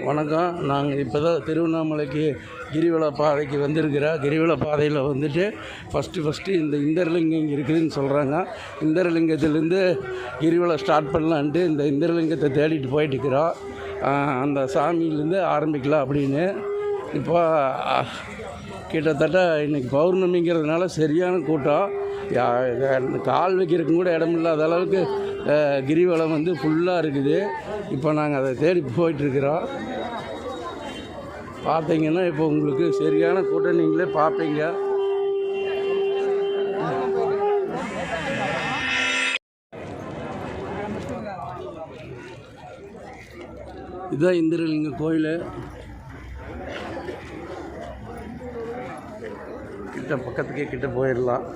வணக்கம். நாங்கள் இப்போ தான் திருவண்ணாமலைக்கு கிரிவல பாதைக்கு வந்திருக்கிறோம். கிரிவல பாதையில் வந்துட்டு ஃபஸ்ட்டு இந்த இந்திரலிங்கம் இங்கே இருக்குதுன்னு சொல்கிறாங்க. இந்திரலிங்கத்திலேருந்து கிரிவலம் ஸ்டார்ட் பண்ணலான்ட்டு இந்த இந்திரலிங்கத்தை தேடிட்டு போயிட்டுருக்கிறோம். அந்த சாமியிலேருந்து ஆரம்பிக்கலாம் அப்படின்னு. இப்போ கிட்டத்தட்ட இன்றைக்கி பௌர்ணமிங்கிறதுனால சரியான கூட்டம். கால் வைக்கிறதுக்கு கூட இடம் இல்லாத அளவுக்கு கிரிவலம் வந்து ஃபுல்லாக இருக்குது. இப்போ நாங்கள் அதை தேடி போயிட்டுருக்குறோம். பார்த்தீங்கன்னா இப்போ உங்களுக்கு சரியான கூட்டம் நீங்களே பார்ப்பீங்க. இதுதான் இந்திரலிங்க கோயில். கிட்ட பக்கத்துக்கே கிட்ட போயிடலாம்.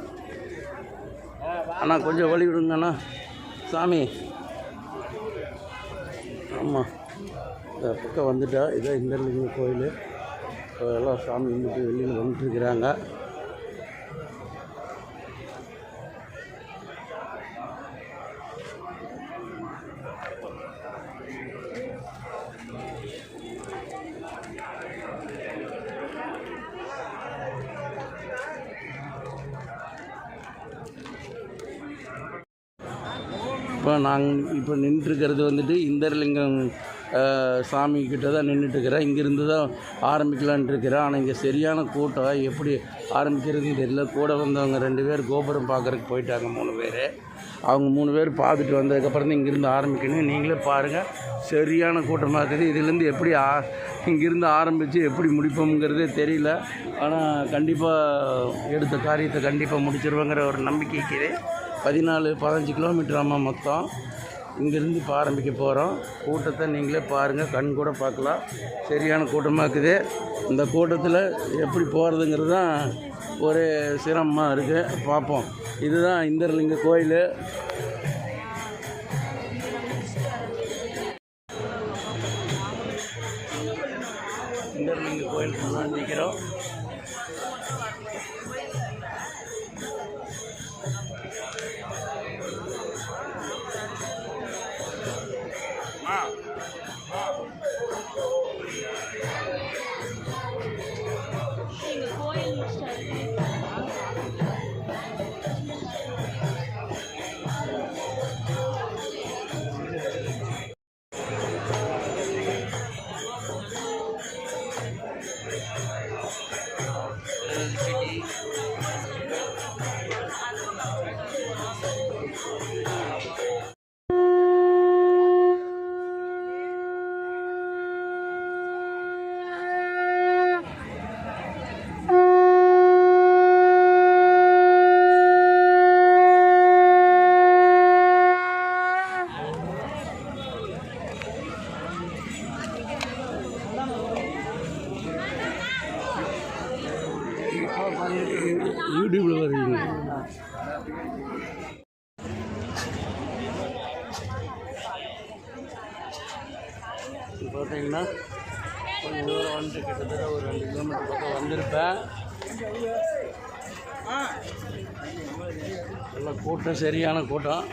ஆனால் கொஞ்சம் வழி விடுங்கண்ணா சாமி. ஆமாம், இந்த பக்கம் வந்துட்டா இதான் இந்திரலிங்க கோயில். இப்போ எல்லாம் சாமி கும்பிட்டு வெளியில் வந்துட்டுருக்குறாங்க. இப்போ நின்றுருக்கிறது வந்துட்டு இந்திரலிங்கம் சாமி கிட்ட தான் நின்றுட்டுருக்கிறேன். இங்கேருந்து தான் ஆரம்பிக்கலான்ட்டு இருக்கிறேன். ஆனால் இங்கே சரியான கூட்டம். எப்படி ஆரம்பிக்கிறதுன்னு தெரியல. கூட வந்தவங்க 2 பேர் கோபுரம் பார்க்குறதுக்கு போயிட்டாங்க. 3 பேர். அவங்க 3 பேர் பார்த்துட்டு வந்ததுக்கப்புறம் தான் இங்கேருந்து ஆரம்பிக்கணும். நீங்களே பாருங்கள், சரியான கூட்டமாக இருக்குது. இதுலேருந்து எப்படி இங்கேருந்து ஆரம்பித்து எப்படி முடிப்போம்ங்கிறதே தெரியல. ஆனால் கண்டிப்பாக எடுத்த காரியத்தை கண்டிப்பாக முடிச்சிருவேங்கிற ஒரு நம்பிக்கைக்கு 14-15 கிலோமீட்டர் ஆமாம் மொத்தம். இங்கேருந்து இப்போ ஆரம்பிக்க போகிறோம். கூட்டத்தை நீங்களே பாருங்கள், கண் கூட பார்க்கலாம். சரியான கூட்டமாக இருக்குது. இந்த கூட்டத்தில் எப்படி போகிறதுங்கிறது தான் ஒரு சிரமமாக இருக்குது. பார்ப்போம். இதுதான் இந்திரலிங்க கோயில். இந்திரலிங்க கோயிலுக்கு முன்னாடி நிற்கிறோம். யூடியூப்பில் வருவீங்க. பார்த்தீங்கன்னா கொஞ்சம் தூரம் வந்துட்டு கிட்டத்தட்ட ஒரு 2 கிலோமீட்டர் பக்கம் வந்திருப்பேன். எல்லாம் கூட்டம், சரியான கூட்டம்.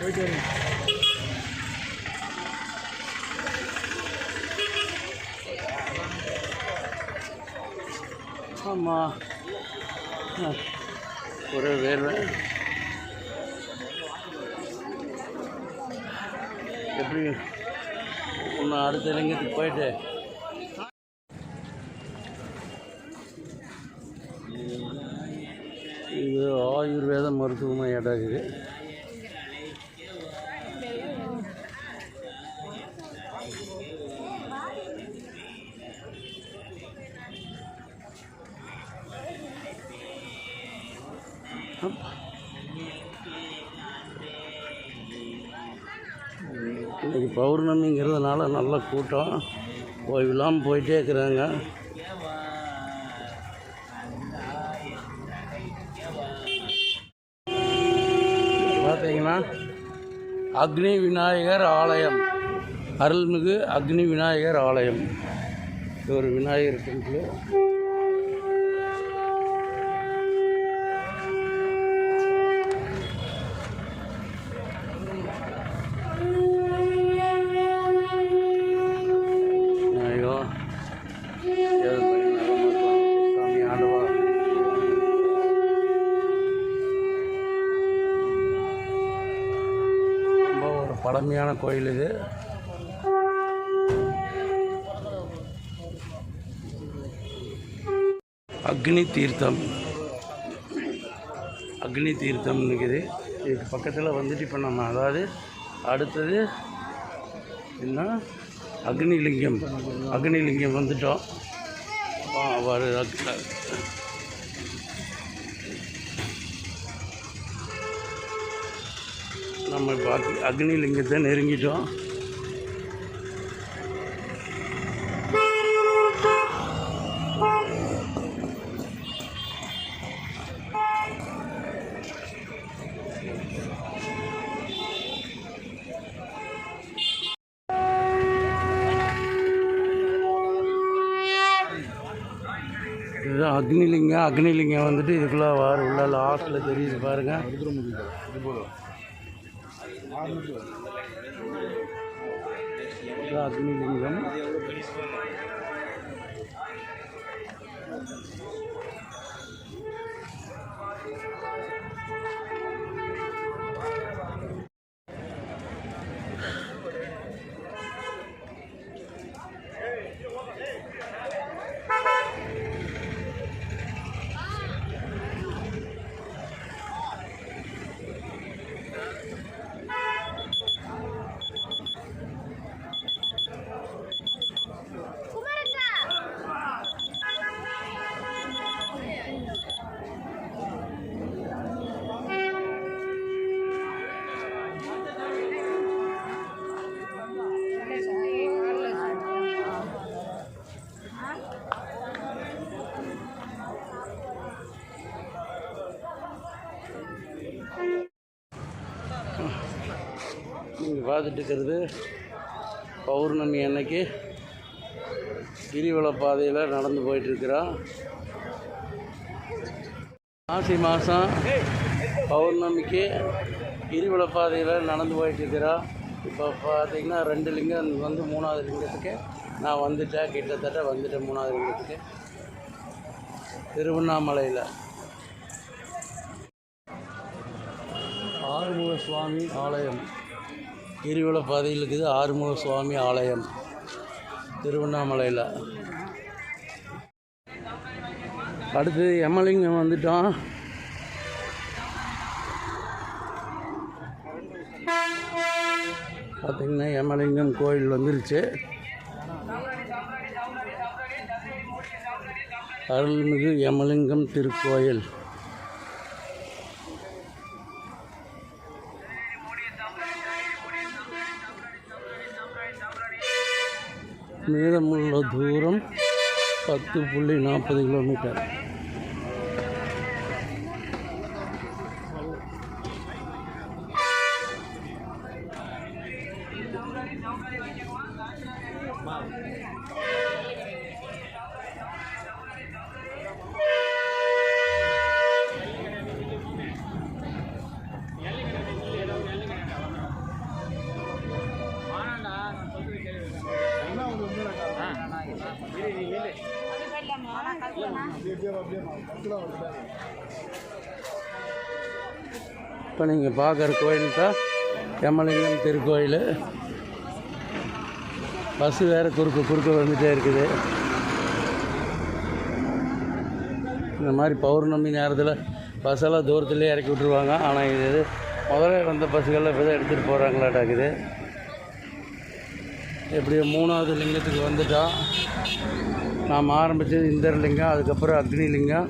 போயிட்டு வரீங்க. ஆமாம், ஒரே வேர்வை. எப்படி ஒன்று அடுத்த லிங்கத்துக்கு போயிட்டு இது ஆயுர்வேத மருத்துவமனை இடம் இருக்குது. இன்றைக்கி பௌர்ணமிங்கிறதுனால நல்ல கூட்டம். ஓய்வில்லாமல் போயிட்டே இருக்கிறாங்க. பார்த்தீங்கன்னா அக்னி விநாயகர் ஆலயம், அருள்மிகு அக்னி விநாயகர் ஆலயம். இது ஒரு விநாயகர் டெம்பிள். பழமையான கோயில் இது. அக்னி தீர்த்தம் இருக்குது. இதுக்கு பக்கத்தில் வந்துட்டு இப்போ நம்ம அதாவது அடுத்தது என்ன அக்னிலிங்கம் வந்துட்டோம். நம்ம இப்போ அக்னிலிங்கத்தை நெருங்கிட்டோம். இதுதான் அக்னிலிங்கம் வந்துட்டு இதுக்குள்ளே உள்ள லாஸ்ட்டில் தெரியுது பாருங்கள். அக்னிலிங்கம் நீங்கள் பார்த்துட்டு இருக்கிறது பௌர்ணமி அன்னைக்கு கிரிவல பாதையில் நடந்து போயிட்டுருக்குறோம். மாசி மாதம் பௌர்ணமிக்கு கிரிவல பாதையில் நடந்து போயிட்டுருக்குறோம். இப்போ பார்த்திங்கன்னா 2 லிங்கம் வந்து 3வது லிங்கத்துக்கு நான் வந்துட்டேன். கிட்டத்தட்ட வந்துட்டேன் 3வது லிங்கத்துக்கு. திருவண்ணாமலையில் ஆறுமுக சுவாமி ஆலயம் கிரிவல பாதையில் இருக்குது. ஆறுமுக சுவாமி ஆலயம் திருவண்ணாமலையில். அடுத்து யமலிங்கம் வந்துட்டோம். பார்த்திங்கன்னா யமலிங்கம் கோயில் வந்துருச்சு. அருள்மிகு யமலிங்கம் திருக்கோயில். மீதமுள்ள தூரம் 10.40 கிலோமீட்டர். இப்போ நீங்கள் பார்க்குற கோயில் தான் யமலிங்கம் திருக்கோயில். பஸ்ஸு வேறு குறுக்க வந்துகிட்டே இருக்குது. இந்த மாதிரி பௌர்ணமி நேரத்தில் பஸ்ஸெல்லாம் தூரத்துலேயே இறக்கி விட்ருவாங்க. ஆனால் இது முதல்ல வந்த பஸ்ஸுகளில் இப்போ தான் எடுத்துகிட்டு போகிறாங்களாட்டாக்குது. எப்படியோ 3வது லிங்கத்துக்கு வந்துட்டோம். நாம் ஆரம்பித்தது இந்தர்லிங்கம், அதுக்கப்புறம் அக்னிலிங்கம்,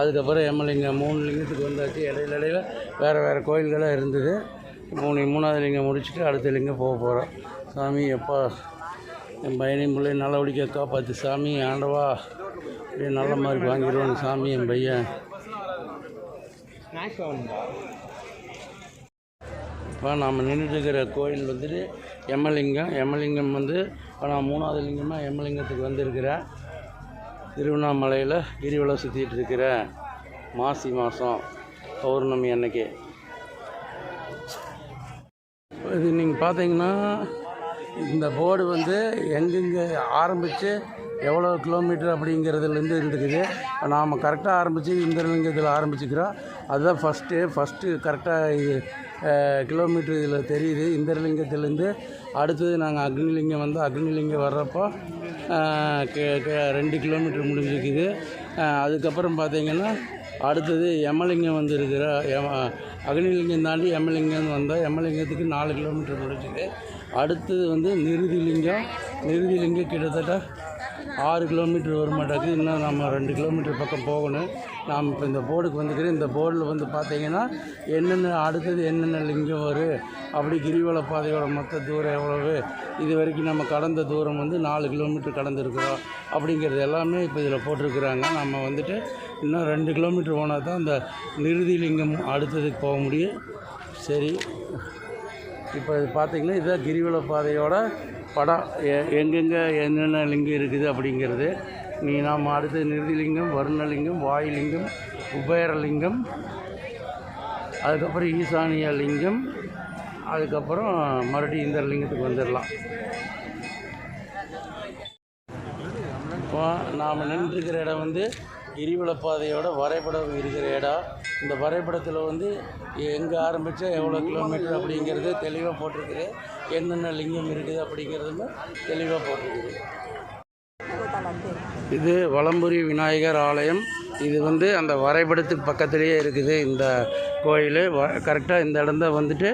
அதுக்கப்புறம் யமலிங்கம். 3 லிங்கத்துக்கு வந்தாச்சு. இடையில வேறு கோயில்களாக இருந்தது. 3வது லிங்கம் முடிச்சுட்டு அடுத்த லிங்கம் போக போகிறோம். சாமி எப்பா என் பையனையும் பிள்ளையும் நல்லபடியாக காப்பாற்று சாமி. ஆண்டவா அப்படியே நல்ல மாதிரி வாங்கிடுவாங்க சாமி என் பையன். இப்போ நாம் நின்றுட்டுருக்கிற கோயில் வந்துட்டு யமலிங்கம் வந்து இப்போ நான் 3வது லிங்கமாக யமலிங்கத்துக்கு வந்திருக்கிறேன். திருவண்ணாமலையில் கிரிவலம் சுற்றிட்டு இருக்கிறேன். மாசி மாதம் பௌர்ணமி அன்னைக்கு. இது நீங்கள் பார்த்தீங்கன்னா இந்த போர்டு வந்து எங்கெங்கே ஆரம்பித்து எவ்வளோ கிலோமீட்டர் அப்படிங்கிறதுலேருந்து இருக்குது. நாம் கரெக்டாக ஆரம்பித்து இந்திரலிங்கத்தில் ஆரம்பிச்சுக்கிறோம். அதுதான் ஃபஸ்ட்டு கரெக்டாக இது கிலோமீட்டர் இதில் தெரியுது. இந்திரலிங்கத்துலேருந்து அடுத்தது நாங்கள் அக்னிலிங்கம் வந்து அக்னிலிங்கம் வர்றப்போ 2 கிலோமீட்டர் முடிஞ்சிருக்குது. அதுக்கப்புறம் பார்த்திங்கன்னா அடுத்தது யமலிங்கம் வந்துருக்கிற அக்னிலிங்கம் தாண்டி யமலிங்கம் வந்தால் யமலிங்கத்துக்கு 4 கிலோமீட்டர் முடிஞ்சுது. அடுத்தது வந்து நிருதிலிங்கம் கிட்டத்தட்ட 6 கிலோமீட்டர் வர மாட்டாக்கு. இன்னும் நம்ம 2 கிலோமீட்டர் பக்கம் போகணும். நாம் இப்போ இந்த போர்டுக்கு வந்துக்கிறேன். இந்த போர்டில் வந்து பார்த்திங்கன்னா அடுத்தது என்னென்ன லிங்கம் வரும், அப்படி கிரிவல பாதையோட மொத்த தூரம் எவ்வளவு, இது வரைக்கும் நம்ம கடந்த தூரம் வந்து 4 கிலோமீட்டர் கடந்துருக்குறோம் அப்படிங்கிறது எல்லாமே இப்போ இதில் போட்டிருக்கிறாங்க. நம்ம வந்துட்டு இன்னும் 2 கிலோமீட்டர் போனால் தான் இந்த நிருதிலிங்கம் அடுத்ததுக்கு போக முடியும். சரி, இப்போ இது பார்த்திங்கன்னா இதுதான் கிரிவல பாதையோட படம். எங்கெங்கே என்னென்ன லிங்கம் இருக்குது அப்படிங்கிறது. நாம் அடுத்தது நிருதிலிங்கம், வருணலிங்கம், வாயுலிங்கம், குபேரலிங்கம், அதுக்கப்புறம் ஈசானிய லிங்கம், அதுக்கப்புறம் மறுபடியும் இந்த லிங்கத்துக்கு வந்துடலாம். இப்போ நாம் நின்றுருக்கிற இடம் வந்து கிரிவல பாதையோட வரைபடம் இருக்கிற இடம். இந்த வரைபடத்தில் வந்து எங்கே ஆரம்பித்தா எவ்வளோ கிலோமீட்டர் அப்படிங்கிறது தெளிவாக போட்டிருக்குது. என்னென்ன லிங்கம் இருக்குது அப்படிங்கிறதுமே தெளிவாக போட்டிருக்குது. இது வலம்புரி விநாயகர் ஆலயம். இது வந்து அந்த வரைபடத்துக்கு பக்கத்துலேயே இருக்குது இந்த கோயில். கரெக்டாக இந்த இடம் தான் வந்துட்டு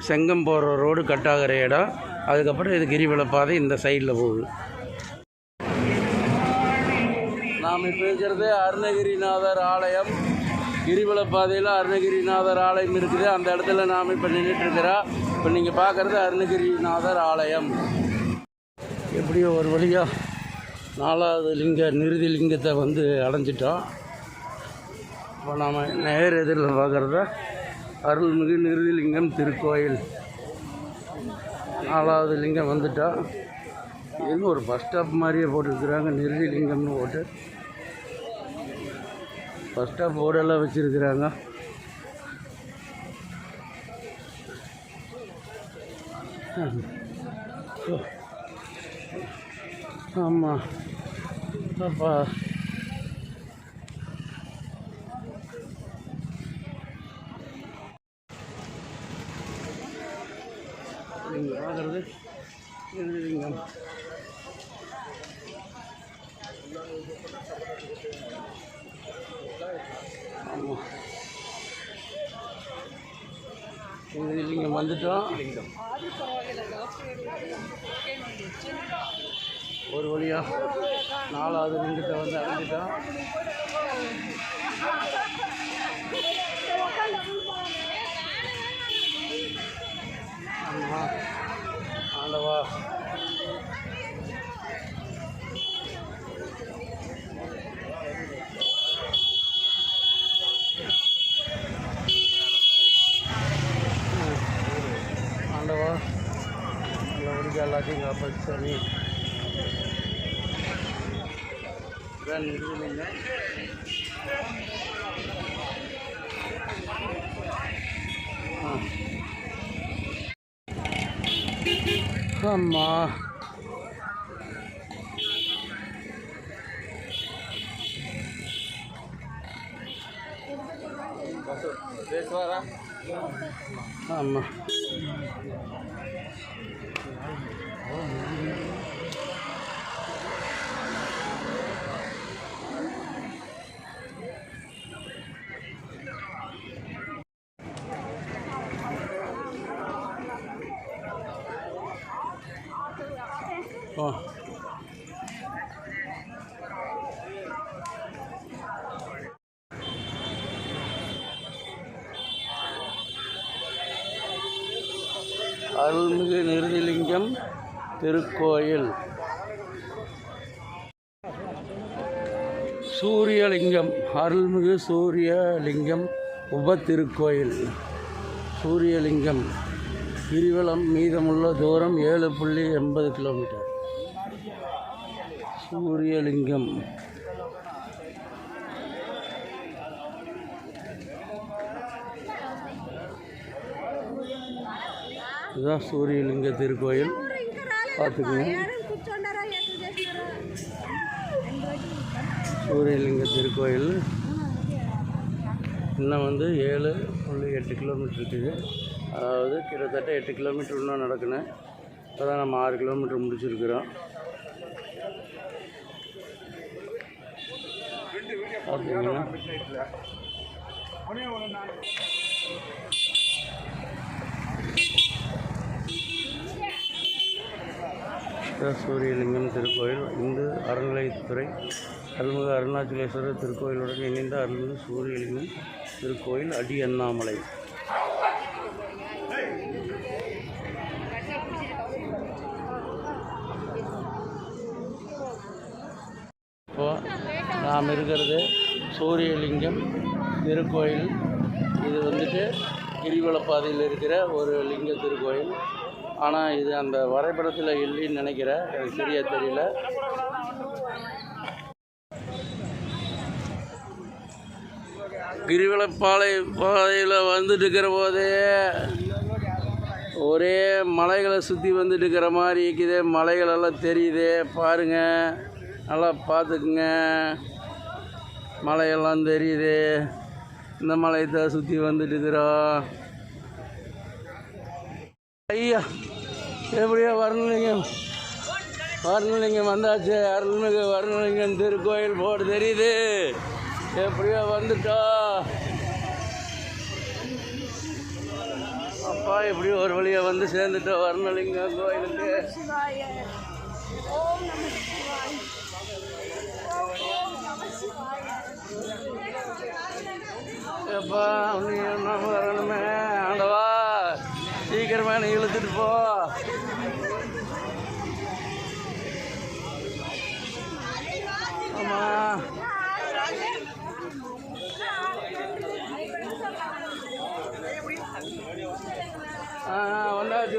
செங்கம் போகிற ரோடு கட் ஆகிற இடம். அதுக்கப்புறம் இது கிரிவல பாதை இந்த சைடில் போகுது. நாம் இப்போ இருக்கிறது அருணகிரிநாதர் ஆலயம். கிரிவல பாதையில் அருணகிரிநாதர் ஆலயம் இருக்குது. அந்த இடத்துல நாம் இப்போ நின்றுட்டுருக்கிறோம். இப்போ நீங்கள் பார்க்குறது அருணகிரிநாதர் ஆலயம். எப்படியோ ஒரு வழியாக 4வது நிருதி லிங்கத்தை வந்து அடைஞ்சிட்டோம். இப்போ நாம் நேர் எதிரில் பார்க்குறத அருள்மிகு நிருதிலிங்கம் திருக்கோயில். 4வது லிங்கம் வந்துட்டோம். இது ஒரு பஸ் ஸ்டாப் மாதிரியே போட்டுருக்குறாங்க. நிருதிலிங்கம்னு போட்டு பஸ் ஸ்டாப் போர்டெல்லாம் வச்சுருக்குறாங்க. ஆமாம் அப்பா, நீங்கள் பார்க்குறது நிருதிலிங்கம். ஆமாம், நிருதிலிங்கம் வந்துட்டோம். ஒரு வழியாக 4வது லிங்கத்தை வந்து அடைஞ்சிட்டோம். ஆமாம் ஆண்டவா, ஆண்டவா நல்லபடியாக எல்லாத்தையும் காப்பாற்றி சரி. இதான் நிறுவனங்க. ஆமாம், ஆமாம் அருள்மிகு நிருதிலிங்கம் திருக்கோயில். சூரியலிங்கம், அருள்மிகு சூரியலிங்கம் உபத்திருக்கோயில். சூரியலிங்கம் கிரிவலம். மீதமுள்ள தூரம் 7.80 கிலோமீட்டர். சூரியலிங்கம். இதுதான் சூரியலிங்க திருக்கோயில். பார்த்துக்குங்க. சூரியலிங்க திருக்கோயில் இன்னும் வந்து 7.8 கிலோமீட்டர் இருக்குது. அதாவது கிட்டத்தட்ட 8 கிலோமீட்டர் இன்னும் நடக்கணும். இப்போ தான் நம்ம 6 கிலோமீட்டர் முடிச்சிருக்கிறோம். பார்த்தீங்கன்னா சூரியலிங்கம் திருக்கோயில் இந்து அறநிலையத்துறை அருள்மிகு அருணாச்சலேஸ்வரர் திருக்கோயிலுடன் இணைந்த அருள்மிகு சூரியலிங்கம் திருக்கோயில் அடி அண்ணாமலை. இப்போ நாம் இருக்கிறது சூரியலிங்கம் திருக்கோயில். இது வந்துட்டு கிரிவலப்பாதையில் இருக்கிற ஒரு லிங்க திருக்கோயில். ஆனால் இது அந்த வரைபடத்தில் இல்லைன்னு நினைக்கிறேன், எனக்கு சரியாக தெரியல. பாதையில் வந்துட்டு இருக்கிற போதே ஒரே மலைகளை சுற்றி வந்துட்டு இருக்கிற மாதிரி இருக்குது. மலைகளெல்லாம் தெரியுது பாருங்கள், நல்லா பார்த்துக்குங்க. மலையெல்லாம் தெரியுது. இந்த மலையை தான் சுற்றி வந்துட்டு இருக்கிறோம். ஐயா எப்படியோ வருணலிங்கம் வந்தாச்சு. அருள்மிகு வருணலிங்கம் திருக்கோயில் போர்டு தெரியுது. எப்படியோ வந்துட்டோம். அப்பா எப்படியோ ஒரு வழியாக வந்து சேர்ந்துட்டோம் வருணலிங்கம் கோயிலுக்கு. எப்பா நீ என்ன வரணுமே ஆண்டவா, சீக்கிரமாக நீ இழுத்துட்டு போ. ஆமாம்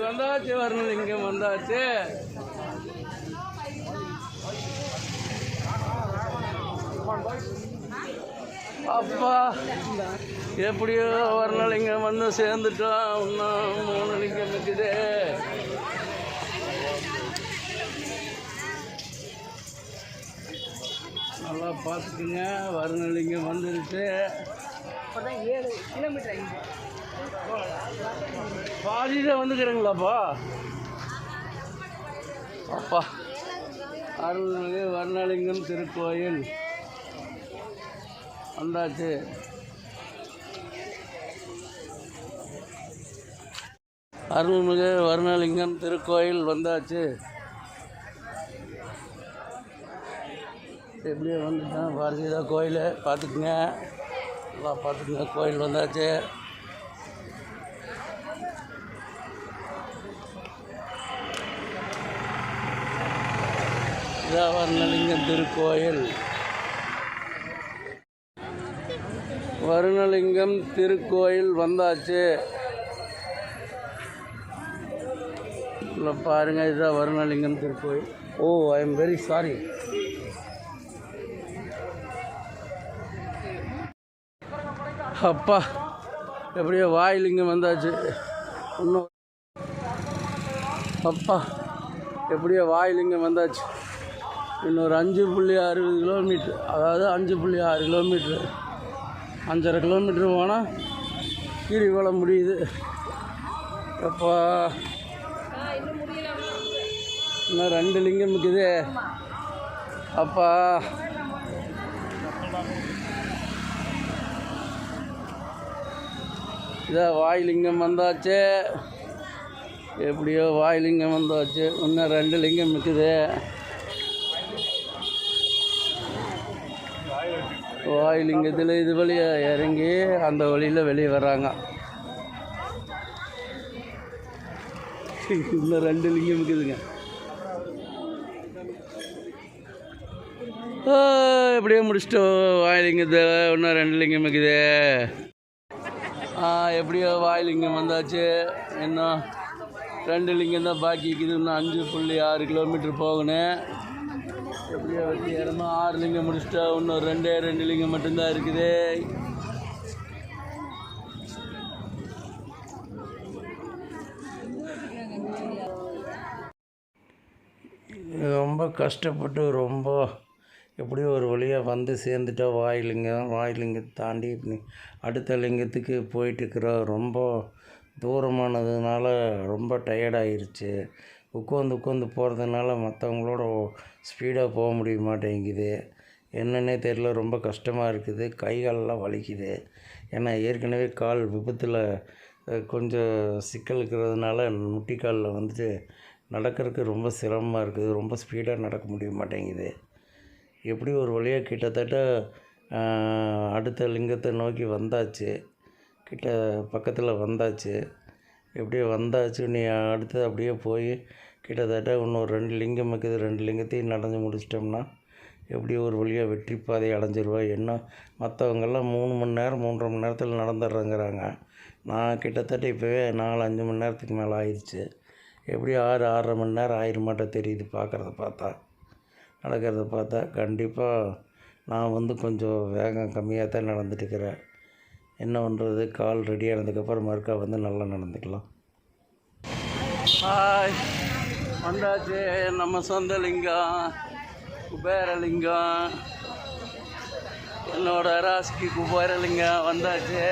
வந்தாச்சு வரணுலிங்கம் வந்தாச்சு. அப்பா எப்படியோ வரணுலிங்கம் வந்து சேர்ந்துட்டோம். இன்னும் 3 லிங்கம் இருக்குது. நல்லா பார்த்துக்குங்க. வருணலிங்கம் வந்துருச்சு. 7 கிலோமீட்டர் பாதியில் வந்துக்கிறீங்களாப்பா. அப்பா அருள்மிகு வருணலிங்கம் திருக்கோயில் வந்தாச்சு. அருள்மிகு வருணலிங்கம் திருக்கோயில் வந்தாச்சு. எப்படியோ வந்துட்டேன். பாரதிதா கோயில் பார்த்துக்குங்க, நல்லா பார்த்துக்குங்க. கோயில் வந்தாச்சு. இதான் வருணலிங்கம் திருக்கோயில். வருணலிங்கம் திருக்கோயில் வந்தாச்சு. இல்லை பாருங்கள், இதுதான் வருணலிங்கம் திருக்கோயில். ஓ ஐ எம் வெரி சாரி. அப்பா எப்படியோ வாயிலிங்கம் வந்தாச்சு. இன்னும் அப்பா எப்படியோ வாயிலிங்கம் வந்தாச்சு. இன்னொரு 5.60 கிலோமீட்ரு, அதாவது 5.6 கிலோமீட்ரு, 5.5 கிலோமீட்ரு போனால் கிரிவலம் முடியுது. அப்பா இன்னும் 2 லிங்கம் இருக்குது. அப்பா இதான் வாயிலிங்கம் வந்தாச்சு. எப்படியோ வாயிலிங்கம் வந்தாச்சு. இன்னும் 2 லிங்கம் இருக்குது. வாயிலிங்கத்தில் இது வழியாக இறங்கி அந்த வழியில் வெளியே வர்றாங்க. இன்னும் 2 லிங்கம் இருக்குதுங்க. எப்படியோ முடிச்சிட்டோம் வாயிலிங்கத்தில். இன்னும் 2 லிங்கம் இருக்குது. எப்படியோ வாயிலிங்கம் வந்தாச்சு. இன்னும் 2 லிங்கம் தான் பாக்கி இருக்குது. இன்னும் 5.6 கிலோமீட்ரு போகணும். எப்படியோ வெற்றிகரமாக 6 லிங்கம் முடிச்சிட்டா. இன்னும் 2 லிங்கம் மட்டும்தான் இருக்குது. ரொம்ப கஷ்டப்பட்டு ரொம்ப எப்படியோ ஒரு வழியாக வந்து சேர்ந்துட்டா வாயுலிங்கம் தாண்டி அடுத்த லிங்கத்துக்கு போயிட்டுருக்குறோம். ரொம்ப தூரமானதுனால ரொம்ப டயர்டாயிருச்சு. உட்காந்து போகிறதுனால மற்றவங்களோட ஸ்பீடாக போக முடிய மாட்டேங்குது. என்னன்னே தெரியல, ரொம்ப கஷ்டமாக இருக்குது. கை காலெல்லாம் வலிக்குது. ஏன்னா ஏற்கனவே கால் விபத்தில் கொஞ்சம் சிக்கல் இருக்கிறதுனால முட்டிக்காலில் வந்துட்டு நடக்கிறதுக்கு ரொம்ப சிரமமாக இருக்குது. ரொம்ப ஸ்பீடாக நடக்க முடிய மாட்டேங்குது. எப்படி ஒரு வழியாக கிட்டத்தட்ட அடுத்த லிங்கத்தை நோக்கி வந்தாச்சு. பக்கத்தில் வந்தாச்சு. எப்படியோ வந்தாச்சு. நீ அடுத்து அப்படியே போய் கிட்டத்தட்ட இன்னொரு 2 லிங்கம் இருக்குது. 2 லிங்கத்தையும் நடந்து முடிச்சிட்டோம்னா எப்படியோ ஒரு வழியாக வெற்றி பாதையை அடைஞ்சிருவா. என்ன மற்றவங்கெல்லாம் 3 மணி நேரம் 3.5 மணி நேரத்தில் நடந்துடுறேங்கிறாங்க. நான் கிட்டத்தட்ட இப்போவே 4-5 மணி நேரத்துக்கு மேலே ஆயிடுச்சு. எப்படியும் 6-6.5 மணி நேரம் ஆயிரமாட்ட தெரியுது நடக்கிறத பார்த்தா. கண்டிப்பாக நான் கொஞ்சம் வேகம் கம்மியாக தான் நடந்துட்டுருக்கிறேன். என்ன பண்ணுறது, கால் ரெடி ஆனதுக்கப்புறம் மறுக்கா நல்லா நடந்துக்கலாம். வந்தாச்சு நம்ம சொந்த லிங்கம், குபேரலிங்கம். என்னோட ராசிக்கு குபேரலிங்கம் வந்தாச்சு.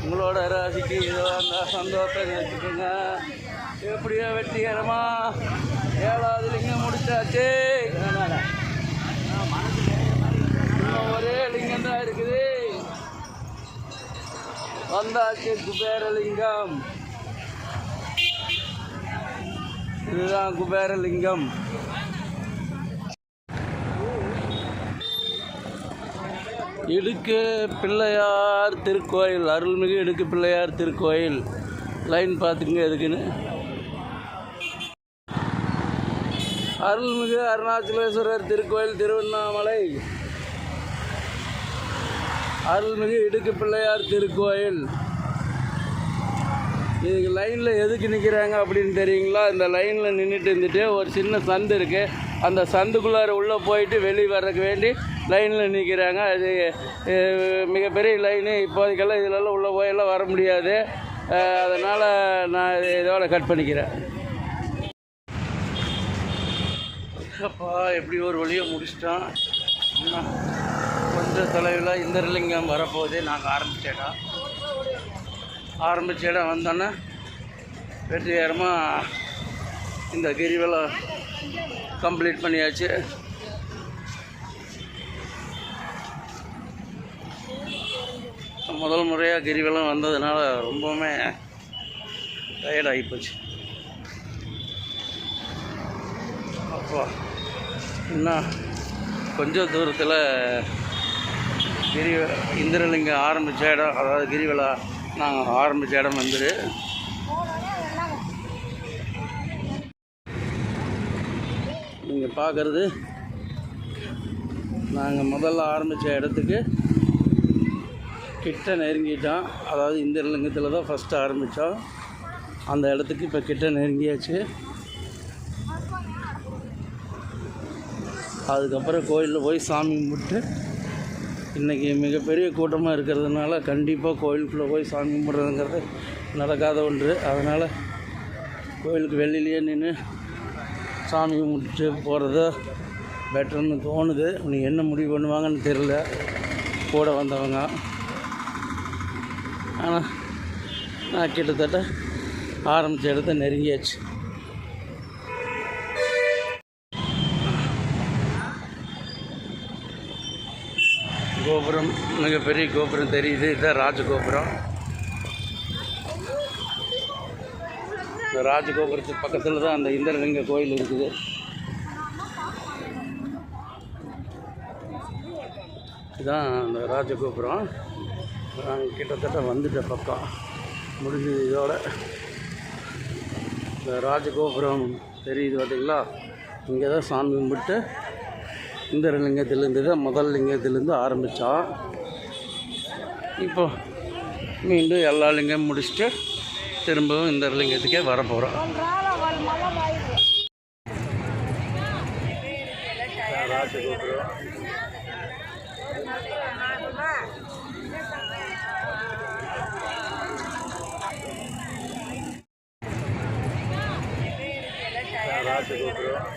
உங்களோட ராசிக்கு இதோ அந்த சந்தோஷம் வச்சுக்கோங்க. எப்படியோ வெற்றிகரமாக 7வது லிங்கம் முடிச்சாச்சு. இன்னும் ஒரே லிங்கம் தான் இருக்குது. வந்தாச்சு குபேரலிங்கம். இதுதான் குபேரலிங்கம். இடுக்கு பிள்ளையார் திருக்கோயில், அருள்மிகு இடுக்கு பிள்ளையார் திருக்கோயில். லைன் பார்த்துக்குங்க எதுக்குன்னு. அருள்மிகு அருணாச்சலேஸ்வரர் திருக்கோயில் திருவண்ணாமலை. அருள்மிகு இடுக்கு பிள்ளையார் திருக்கோயில். இதுக்கு லைனில் எதுக்கு நிற்கிறாங்க அப்படின்னு தெரியுங்களா? இந்த லைனில் நின்றுட்டு இருந்துட்டு ஒரு சின்ன சந்து இருக்குது. அந்த சந்துக்குள்ளார உள்ளே போயிட்டு வெளியே வர்றதுக்கு வேண்டி லைனில் நிற்கிறாங்க. அது மிகப்பெரிய லைனு. இப்போதைக்கெல்லாம் இதிலெல்லாம் உள்ளே போயெல்லாம் வர முடியாது. அதனால் நான் இதோட கட் பண்ணிக்கிறேன். அப்பா எப்படி ஒரு வழியை முடிச்சிட்டோம். கொஞ்சம் தொலைவில் இந்திரலிங்கம் வரப்போகுது. நாங்கள் ஆரம்பித்த இடம் வந்தோன்னே வெற்றிகரமாக இந்த கிரிவலம் கம்ப்ளீட் பண்ணியாச்சு. முதல் முறையாக கிரிவலம் வந்ததுனால ரொம்பவுமே டயர்டாகி போச்சு. அப்போ இன்னும் கொஞ்சம் தூரத்தில் இந்திரலிங்கம் ஆரம்பித்த இடம், அதாவது கிரிவலா நாங்கள் ஆரம்பித்த இடம் வந்துடு. நீங்கள் பார்க்குறது நாங்கள் முதல்ல ஆரம்பித்த இடத்துக்கு கிட்ட நெருங்கிட்டோம். அதாவது இந்திரலிங்கத்தில் தான் ஃபஸ்ட்டு ஆரம்பித்தோம். அந்த இடத்துக்கு இப்போ கிட்ட நெருங்கியாச்சு. அதுக்கப்புறம் கோயிலில் போய் சாமி கும்பிட்டு, இன்றைக்கி மிகப்பெரிய கூட்டமாக இருக்கிறதுனால கண்டிப்பாக கோயிலுக்குள்ளே போய் சாமி கும்பிட்றதுங்கிறது நடக்காத ஒன்று. அதனால் கோயிலுக்கு வெளியிலேயே நின்று சாமி கும்பிட்டு போகிறது பெட்டர்னு தோணுது. நீ என்ன முடிவு பண்ணுவாங்கன்னு தெரியல கூட வந்தவங்க. ஆனால் நான் கிட்டத்தட்ட ஆரம்பித்த இடத்த நெருங்கியாச்சு. கோபுரம், மிகப்பெரிய கோபுரம் தெரியுது. இதுதான் ராஜகோபுரம். இந்த ராஜகோபுரத்துக்கு பக்கத்தில் தான் அந்த இந்திரலிங்க கோயில் இருக்குது. இதுதான் அந்த ராஜகோபுரம். நாங்கள் கிட்டத்தட்ட வந்துட்ட பக்கம் முடிஞ்சது. இதோட இந்த ராஜகோபுரம் தெரியுது பார்த்தீங்களா? இங்கே தான் சாமி கும்பிட்டு இந்திரலிங்கத்திலேருந்து தான் முதல் லிங்கத்திலேருந்து ஆரம்பித்தோம். இப்போ மீண்டும் எல்லா லிங்கம் முடிச்சுட்டு திரும்பவும் இந்திரலிங்கத்துக்கே வர போகிறோம். ராஜகோபுரம் ராஜகோபுரம்